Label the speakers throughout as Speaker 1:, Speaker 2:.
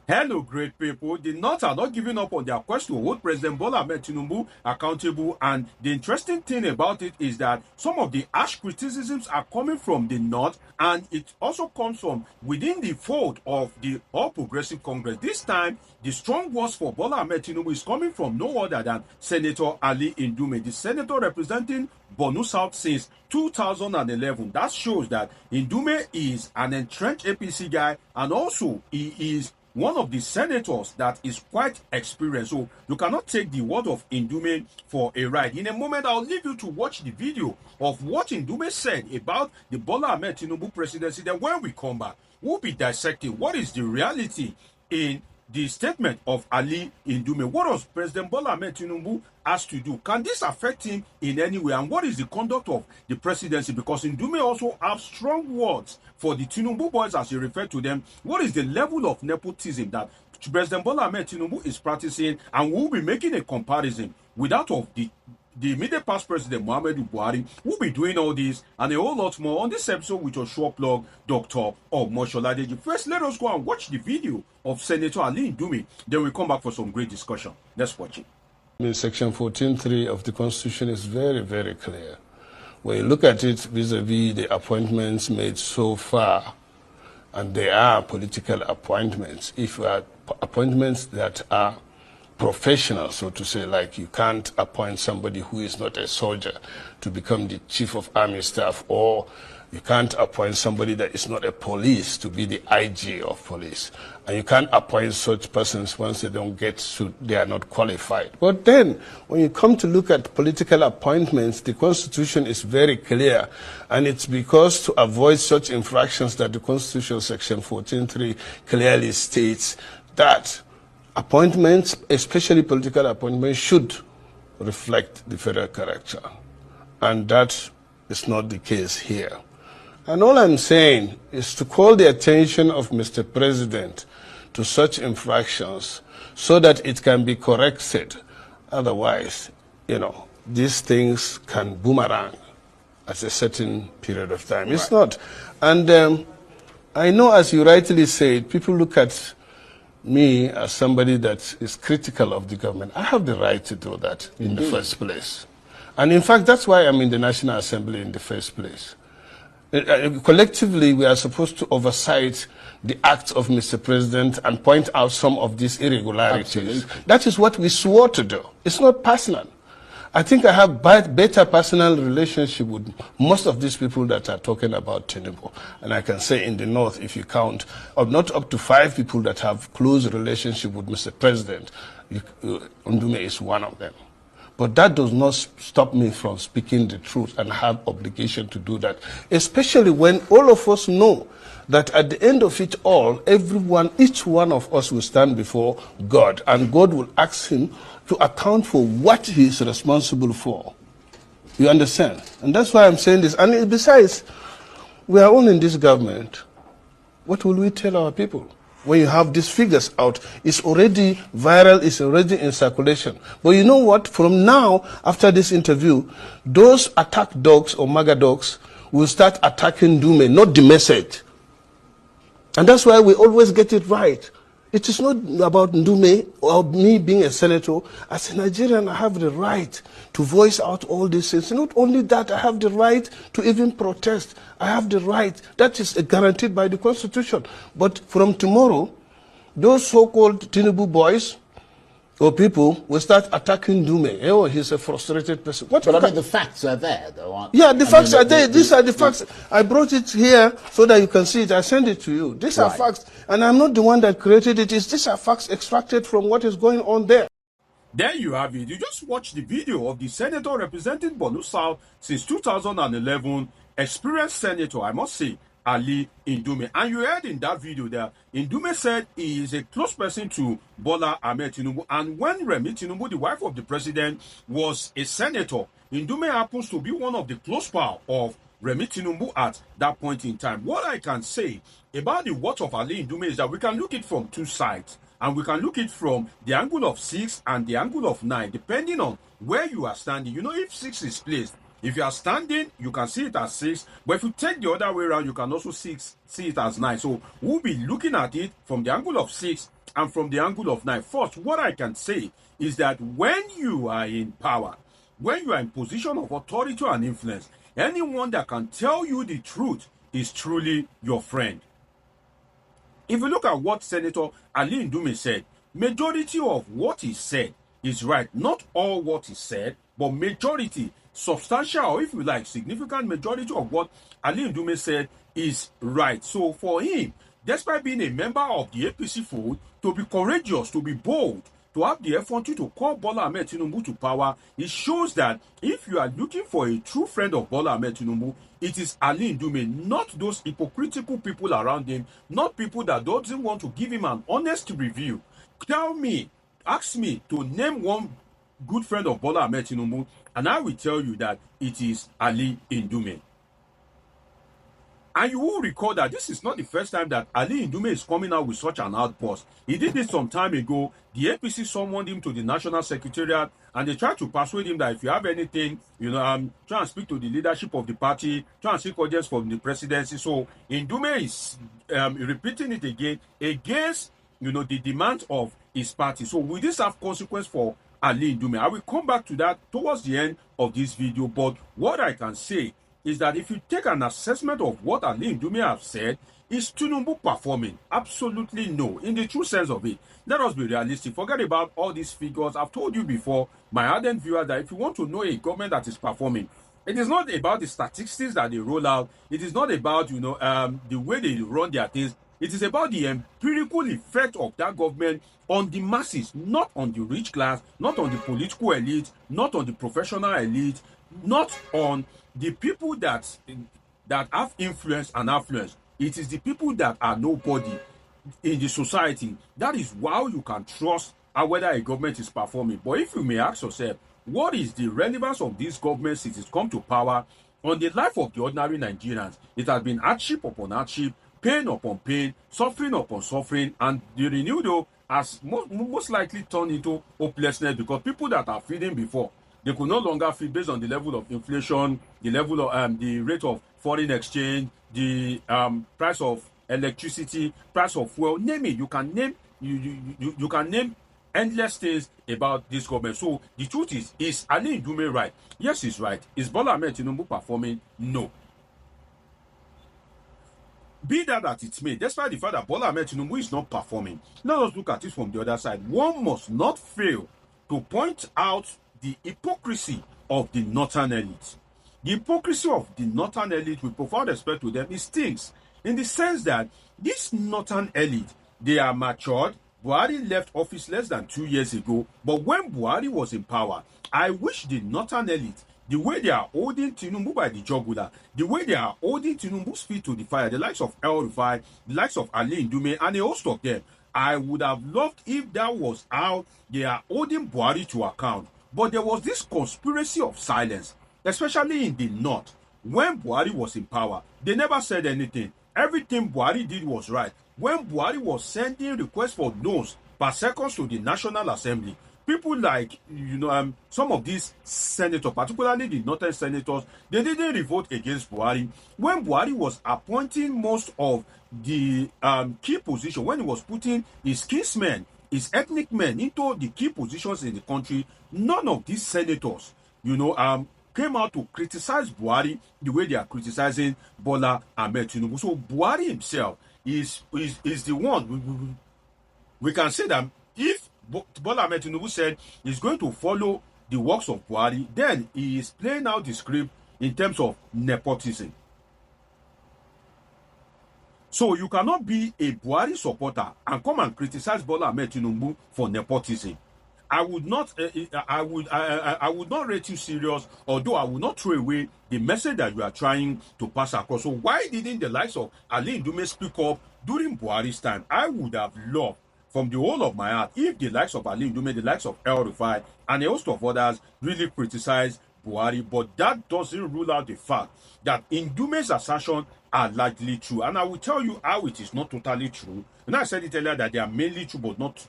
Speaker 1: Hello, great people. The North are not giving up on their quest to hold President Bola Tinubu accountable. And the interesting thing about it is that some of the harsh criticisms are coming from the North, and it also comes from within the fold of the All Progressive Congress. This time, the strong words for Bola Tinubu is coming from no other than Senator Ali Ndume, the senator representing Borno South since 2011. That shows that Ndume is an entrenched APC guy, and also he is one of the senators that is quite experienced. So you cannot take the word of Ndume for a ride. In a moment, I'll leave you to watch the video of what Ndume said about the Bola Tinubu presidency. Then when we come back, we'll be dissecting what is the reality in the statement of Ali Ndume. What does President Bola Tinubu has to do? Can this affect him in any way? And what is the conduct of the presidency? Because Ndume also have strong words for the Tinubu boys, as you refer to them. What is the level of nepotism that President Bola Tinubu is practicing? And we'll be making a comparison with that of the immediate past president, Muhammadu Buhari. Will be doing all this and a whole lot more on this episode with your short plug, Dr. Omosholadeji. First, let us go and watch the video of Senator Ali Ndume. Then we'll come back for some great discussion. Let's watch it.
Speaker 2: In Section 14.3 of the Constitution is very, very clear. When you look at it vis-a-vis the appointments made so far, and they are political appointments, if you are appointments that are professional, so to say, like you can't appoint somebody who is not a soldier to become the chief of army staff, or you can't appoint somebody that is not a police to be the IG of police. And you can't appoint such persons once they don't get to, they are not qualified. But then, when you come to look at political appointments, the Constitution is very clear. And it's because to avoid such infractions that the Constitution Section 14.3 clearly states that appointments, especially political appointments, should reflect the federal character. And that is not the case here. And all I'm saying is to call the attention of Mr. President to such infractions so that it can be corrected. Otherwise, these things can boomerang at a certain period of time. Right. It's not. And I know, as you rightly said, people look at me as somebody that is critical of the government. I have the right to do that in the first place. And in fact, that's why I'm in the National Assembly in the first place. Collectively, we are supposed to oversight the acts of Mr. President and point out some of these irregularities. Absolutely. That is what we swore to do. It's not personal. I think I have better personal relationship with most of these people that are talking about Tinubu. And I can say in the North, if you count, not up to 5 people that have close relationship with Mr. President, Ndume is one of them. But that does not stop me from speaking the truth, and have obligation to do that, especially when all of us know that at the end of it all, each one of us will stand before God, and God will ask him to account for what he is responsible for. You understand? And that's why I'm saying this. And besides, we are all in this government. What will we tell our people? When you have these figures out, it's already viral, it's already in circulation. But you know what? From now, after this interview, those attack dogs or MAGA dogs will start attacking Ndume, not the message. And that's why we always get it right. It is not about Ndume or me being a senator. As a Nigerian, I have the right to voice out all these things. Not only that, I have the right to even protest. I have the right. That is guaranteed by the Constitution. But from tomorrow, those so-called Tinubu boys or people will start attacking Ndume. Oh, he's a frustrated person.
Speaker 3: But I mean, the facts are there, though, aren't they?
Speaker 2: Yeah, the facts are there. These are the facts. I brought it here so that you can see it. I send it to you. These are facts. And I'm not the one that created it. These are facts extracted from what is going on there.
Speaker 1: There you have it. You just watched the video of the senator representing Borno South since 2011, experienced senator, I must say, Ali Ndume. And you heard in that video that Ndume said he is a close person to Bola Tinubu. And when Remi Tinubu, the wife of the president, was a senator, Ndume happens to be one of the close pals of Remi Tinubu at that point in time. What I can say about the words of Ali Ndume is that we can look it from two sides. And we can look it from the angle of 6 and the angle of 9, depending on where you are standing. If 6 is placed, if you are standing, you can see it as 6. But if you take the other way around, you can also see it as 9. So we'll be looking at it from the angle of 6 and from the angle of knife. First, what I can say is that when you are in power, when you are in position of authority and influence, anyone that can tell you the truth is truly your friend. If you look at what Senator Ali Ndume said, majority of what he said is right. Not all what he said, but majority, substantial, or if you like, significant majority of what Ali Ndume said is right. So for him, despite being a member of the APC fold, to be courageous, to be bold, to have the effrontery to call Bola Tinubu to power, it shows that if you are looking for a true friend of Bola Tinubu, it is Ali Ndume, not those hypocritical people around him, not people that doesn't want to give him an honest review. Ask me to name one good friend of Bola Tinubu, and I will tell you that it is Ali Ndume. And you will recall that this is not the first time that Ali Ndume is coming out with such an outburst. He did this some time ago. The APC summoned him to the National Secretariat, and they tried to persuade him that if you have anything, try and speak to the leadership of the party, try and seek audience from the presidency. So Ndume is repeating it again against, the demands of his party. So will this have consequence for Ali Ndume? I will come back to that towards the end of this video. But what I can say is that if you take an assessment of what Ali Ndume have said, is Tinubu performing? Absolutely no, in the true sense of it. Let us be realistic. Forget about all these figures. I've told you before, my ardent viewers, that if you want to know a government that is performing, it is not about the statistics that they roll out. It is not about, the way they run their things. It is about the empirical effect of that government on the masses, not on the rich class, not on the political elite, not on the professional elite, not on the people that have influence and affluence. It is the people that are nobody in the society. That is why you can trust whether a government is performing. But if you may ask yourself, what is the relevance of this government since it's come to power on the life of the ordinary Nigerians? It has been hardship upon hardship, pain upon pain, suffering upon suffering, and the renewal has most likely turned into hopelessness, because people that are feeding before, they could no longer feed based on the level of inflation, the level of the rate of foreign exchange, the price of electricity, price of fuel. Name it. You can name you can name endless things about this government. So the truth is Ali Ndume right? Yes, he's right. Is Bola Tinubu performing? No. Be that as it may, despite the fact that Bola Tinubu is not performing, let us look at it from the other side. One must not fail to point out the hypocrisy of the northern elite. The hypocrisy of the northern elite, with profound respect to them, it stinks, in the sense that this northern elite, they are matured. Buhari left office less than 2 years ago, but when Buhari was in power, I wish the northern elite, the way they are holding Tinubu by the jugular, the way they are holding Tinubu's feet to the fire, the likes of El Rufai, the likes of Ali Ndume, and a host of them, I would have loved if that was how they are holding Buhari to account. But there was this conspiracy of silence, especially in the north. When Buhari was in power, they never said anything. Everything Buhari did was right. When Buhari was sending requests for notes per second to the National Assembly, people like, some of these senators, particularly the northern senators, they didn't revolt against Buhari. When Buhari was appointing most of the key positions, when he was putting his kinsmen, his ethnic men into the key positions in the country, none of these senators, came out to criticize Buhari the way they are criticizing Bola Tinubu. So Buhari himself is the one. We can say that if Bola Tinubu said he's going to follow the works of Buhari, then he is playing out the script in terms of nepotism. So you cannot be a Buhari supporter and come and criticize Bola Tinubu for nepotism. I would not rate you serious, although I would not throw away the message that you are trying to pass across. So why didn't the likes of Ali Ndume speak up during Buhari's time? I would have loved, from the whole of my heart, if the likes of Ali Ndume, the likes of El Rufai, and a host of others really criticize Buhari. But that doesn't rule out the fact that Ndume's assertions are largely true. And I will tell you how it is not totally true. And I said it earlier that they are mainly true, but not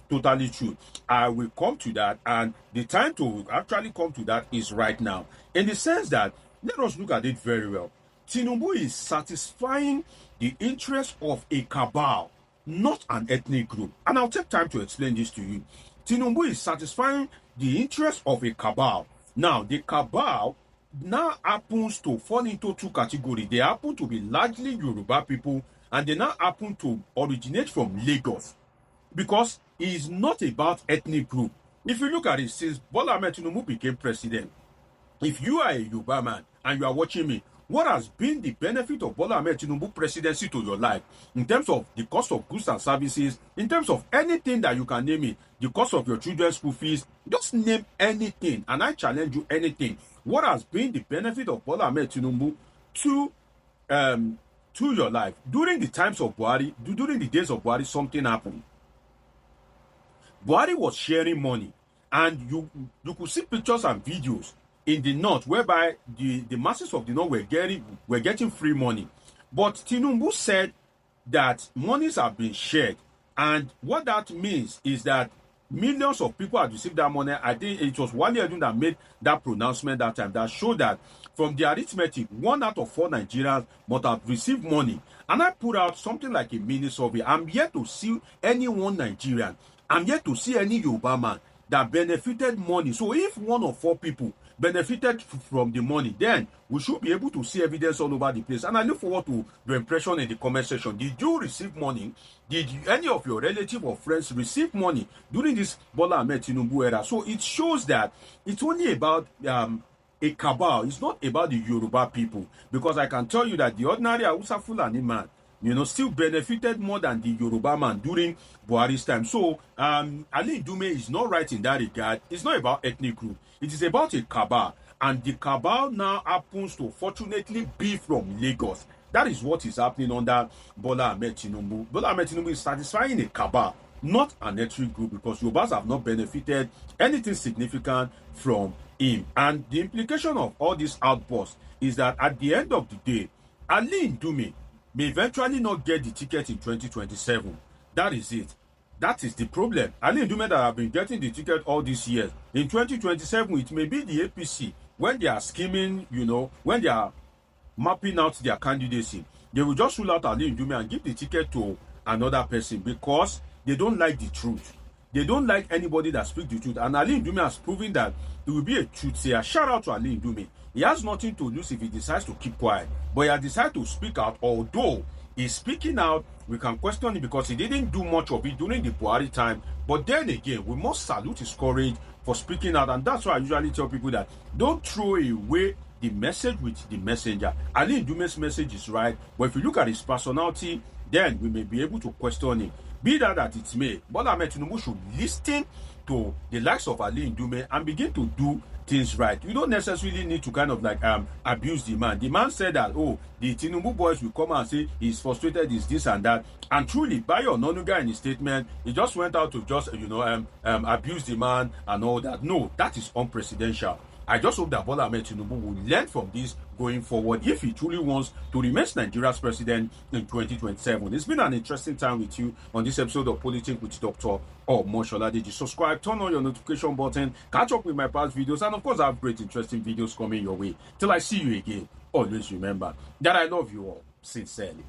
Speaker 1: totally true. I will come to that, and the time to actually come to that is right now. In the sense that, let us look at it very well. Tinubu is satisfying the interest of a cabal not an ethnic group. And I'll take time to explain this to you. Tinubu is satisfying the interest of a cabal. Now, the cabal now happens to fall into two categories. They happen to be largely Yoruba people, and they now happen to originate from Lagos, because it is not about ethnic group. If you look at it, since Bola Tinubu became president, if you are a Yoruba man and you are watching me, what has been the benefit of Bola Tinubu presidency to your life in terms of the cost of goods and services, in terms of anything that you can name it, the cost of your children's school fees, just name anything, and I challenge you, anything. What has been the benefit of Bola Tinubu to your life? During the times of Buhari, during the days of Buhari, something happened. Buhari was sharing money, and you could see pictures and videos in the north whereby the masses of the north were getting free money. But Tinubu said that monies have been shared, and what that means is that millions of people have received that money. I think it was Wale Edun that made that pronouncement that time, that showed that from the arithmetic, 1 out of 4 Nigerians must have received money. And I put out something like a mini survey. I'm yet to see any one Nigerian, I'm yet to see any Yoruba man that benefited money. So if 1 of 4 people benefited from the money, then we should be able to see evidence all over the place. And I look forward to your impression in the comment section. Did you receive money? Did any of your relatives or friends receive money during this Bola Tinubu era? So it shows that it's only about a cabal. It's not about the Yoruba people, because I can tell you that the ordinary Hausa Fulani man, still benefited more than the Yoruba man during Buhari's time. So, Ali Ndume is not right in that regard. It's not about ethnic group. It is about a cabal. And the cabal now happens to fortunately be from Lagos. That is what is happening under Bola Tinubu. Bola Tinubu is satisfying a cabal, not an ethnic group, because Yorubas have not benefited anything significant from him. And the implication of all these outbursts is that at the end of the day, Ali Ndume may eventually not get the ticket in 2027. That is it. That is the problem. Ali Ndume that have been getting the ticket all these years, in 2027, it may be the APC, when they are scheming, when they are mapping out their candidacy, they will just rule out Ali Ndume and give the ticket to another person, because they don't like the truth. They don't like anybody that speaks the truth. And Ali Ndume has proven that he will be a truth sayer. Shout out to Ali Ndume. He has nothing to lose if he decides to keep quiet. But he has decided to speak out. Although he's speaking out, we can question him because he didn't do much of it during the Buhari time. But then again, we must salute his courage for speaking out. And that's why I usually tell people that don't throw away the message with the messenger. Ali Ndume's message is right. But if you look at his personality, then we may be able to question him. Be that it may, Bola Tinubu should listen to the likes of Ali Ndume and begin to do things right. You don't necessarily need to kind of like abuse the man. The man said that, oh, the Tinubu boys will come and say he's frustrated, is this and that. And truly, Bayo Onanuga in his statement, he just went out to just abuse the man and all that. No, that is unprecedented. I just hope that Bola Tinubu will learn from this going forward if he truly wants to remain Nigeria's president in 2027. It's been an interesting time with you on this episode of Politics with Dr. Omoshola. Did you subscribe? Turn on your notification button. Catch up with my past videos. And of course, I have great, interesting videos coming your way. Till I see you again, always remember that I love you all sincerely.